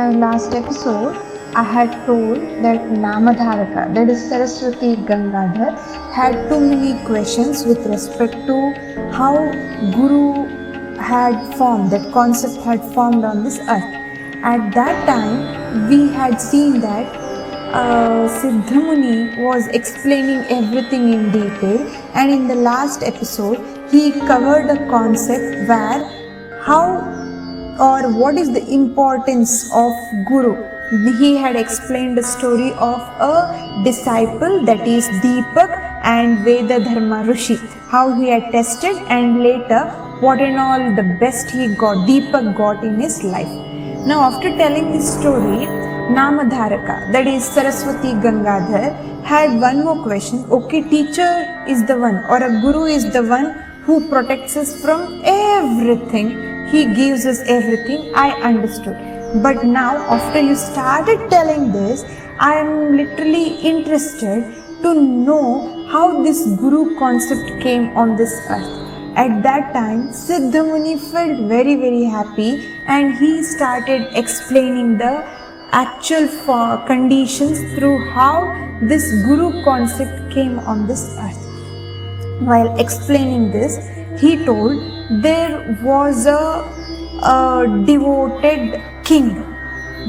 my last episode, I had told that Namadharaka, that is Saraswati Gangadhar, had too many questions with respect to how Guru had formed, that concept had formed on this earth. At that time, we had seen that Siddhamuni was explaining everything in detail, and in the last episode, he covered a concept where how or what is the importance of Guru. He had explained the story of a disciple, that is Deepak and Veda Dharma Rishi, how he had tested and later what and all the best Deepak got in his life. Now after telling this story, Namadharaka, that is Saraswati Gangadhar, had one more question. Okay, teacher is the one, or a Guru is the one who protects us from everything. He gives us everything. I understood. But now, after you started telling this, I am literally interested to know how this Guru concept came on this earth. At that time, Siddhamuni felt very, very happy and he started explaining the actual conditions through how this Guru concept came on this earth. While explaining this, he told there was a devoted king,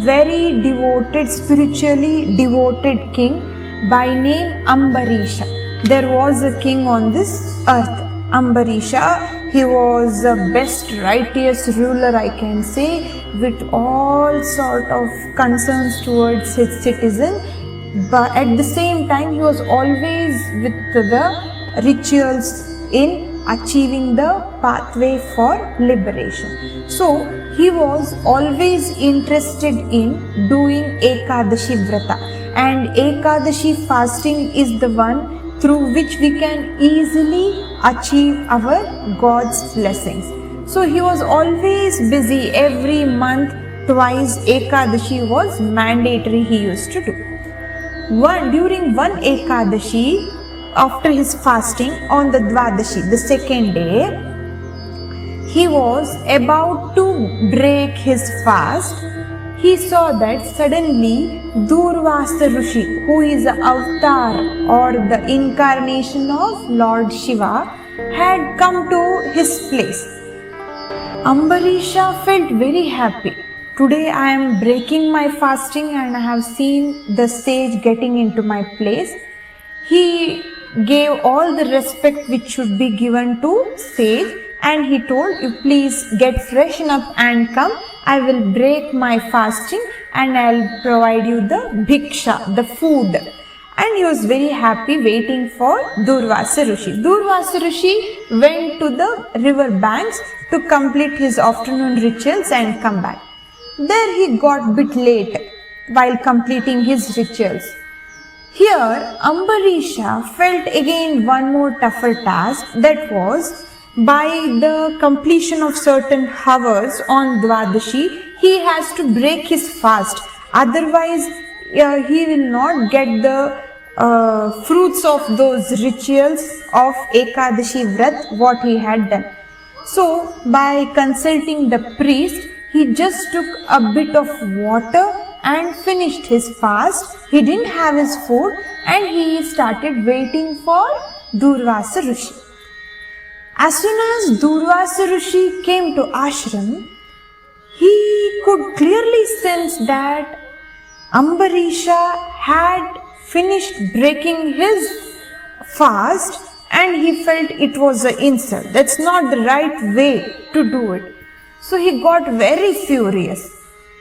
very devoted, spiritually devoted king by name Ambarisha. There was a king on this earth, Ambarisha. He was the best, righteous ruler, I can say, with all sort of concerns towards his citizen. But at the same time, he was always with the rituals in achieving the pathway for liberation. So he was always interested in doing Ekadashi Vrata, and Ekadashi fasting is the one through which we can easily achieve our God's blessings. So he was always busy. Every month, twice Ekadashi was mandatory he used to do. During one Ekadashi, after his fasting on the Dvadashi, the second day, he was about to break his fast. He saw that suddenly Durvasa Rishi, who is the avatar or the incarnation of Lord Shiva, had come to his place. Ambarisha felt very happy. Today I am breaking my fasting and I have seen the sage getting into my place. He gave all the respect which should be given to sage, and he told, you please get freshen up and come. I will break my fasting and I will provide you the bhiksha, the food. And he was very happy waiting for Durvasa Rishi. Durvasa Rishi went to the river banks to complete his afternoon rituals and come back. There he got a bit late while completing his rituals. Here, Ambarisha felt again one more tougher task, that was by the completion of certain hours on Dvadashi, he has to break his fast. Otherwise, he will not get the fruits of those rituals of Ekadashi Vrat, what he had done. So, by consulting the priest, he just took a bit of water and finished his fast. He didn't have his food and he started waiting for Durvasa Rishi. As soon as Durvasa Rishi came to ashram, he could clearly sense that Ambarisha had finished breaking his fast and he felt it was an insult. That's not the right way to do it. So he got very furious.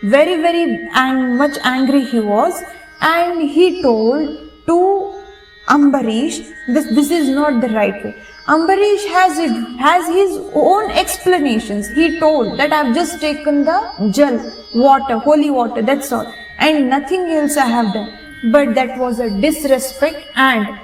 Very, very much angry he was, and he told to Ambarish, this is not the right way. Ambarish has his own explanations. He told that I have just taken the jal, water, holy water, that's all, and nothing else I have done. But that was a disrespect, and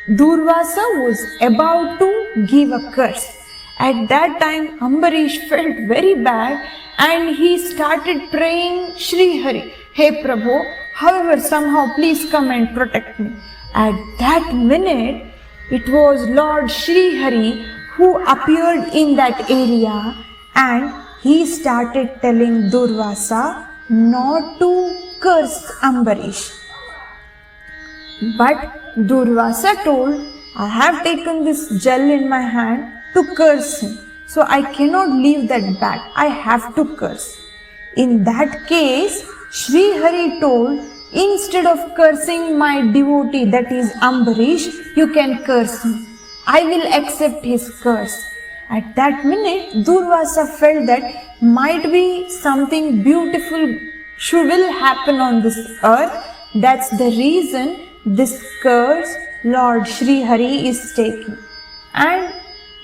Durvasa was about to give a curse. At that time, Ambarish felt very bad and he started praying Shri Hari, Hey Prabhu, however, somehow please come and protect me. At that minute, it was Lord Shri Hari who appeared in that area and he started telling Durvasa not to curse Ambarish. But Durvasa told, I have taken this gel in my hand to curse him. So I cannot leave that bag. I have to curse. In that case, Sri Hari told, instead of cursing my devotee, that is Ambarish, you can curse him. I will accept his curse. At that minute, Durvasa felt that might be something beautiful will happen on this earth. That's the reason this curse Lord Sri Hari is taking. And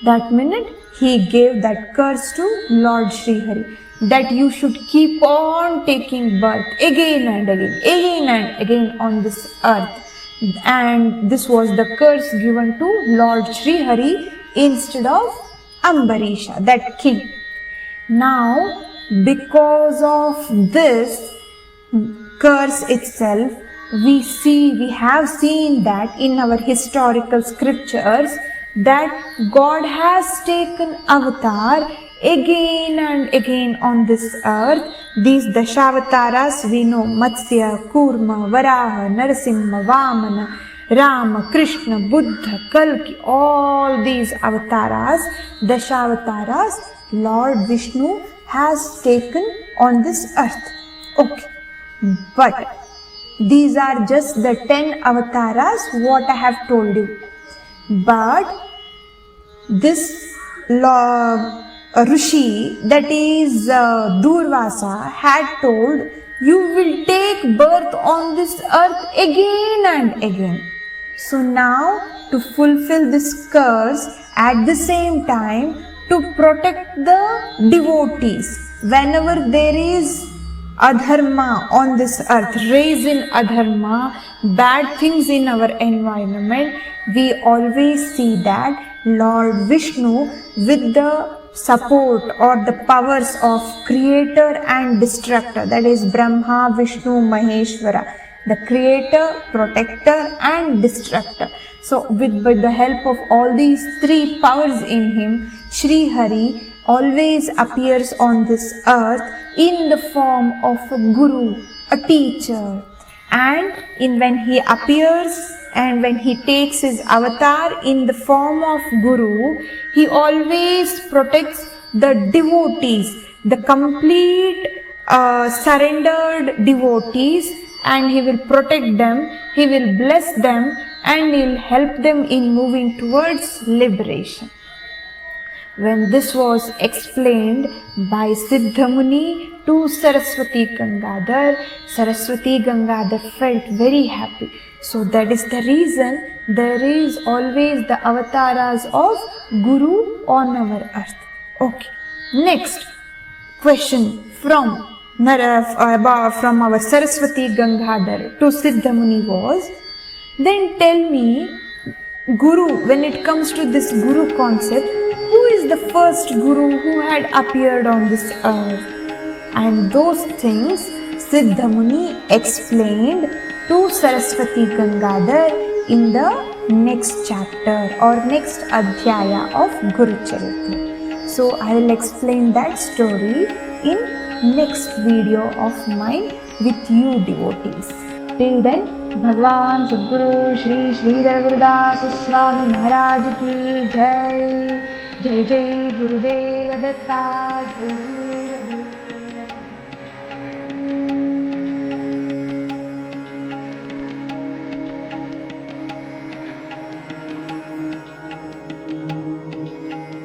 that minute, he gave that curse to Lord Sri Hari, that you should keep on taking birth again and again on this earth. And this was the curse given to Lord Sri Hari instead of Ambarisha, that king. Now, because of this curse itself, we have seen that in our historical scriptures that God has taken avatar again and again on this earth. These Dashavataras we know: Matsya, Kurma, Varaha, Narasimha, Vamana, Rama, Krishna, Buddha, Kalki, all these avatars, Dashavataras, Lord Vishnu has taken on this earth. Okay, but these are just the 10 avatars what I have told you. But this Rishi, that is Durvasa, had told, you will take birth on this earth again and again. So now, to fulfill this curse, at the same time, to protect the devotees, whenever there is adharma on this earth, rise in adharma, bad things in our environment, we always see that Lord Vishnu, with the support or the powers of creator and destructor, that is Brahma, Vishnu, Maheshwara, the creator, protector and destructor. So with the help of all these three powers in him, Sri Hari always appears on this earth in the form of a guru, a teacher. And when he appears and when he takes his avatar in the form of guru, he always protects the devotees, the complete surrendered devotees, and he will protect them, he will bless them, and he will help them in moving towards liberation. When this was explained by Siddha Muni to Saraswati Gangadhar, Saraswati Gangadhar felt very happy. So that is the reason there is always the avatars of Guru on our earth. Okay. Next question from our Saraswati Gangadhar to Siddha Muni was, then tell me, Guru, when it comes to this Guru concept, who is the first Guru who had appeared on this earth? And those things Siddha Muni explained to Saraswati Gangadhar in the next chapter or next adhyaya of Guru Charitra. So I will explain that story in next video of mine with you devotees. Till then, Bhagwan Sadguru Shri Sridhar Gurudas Swami Maharaj ki Jai. Jai Jai Gurudev Datta Guru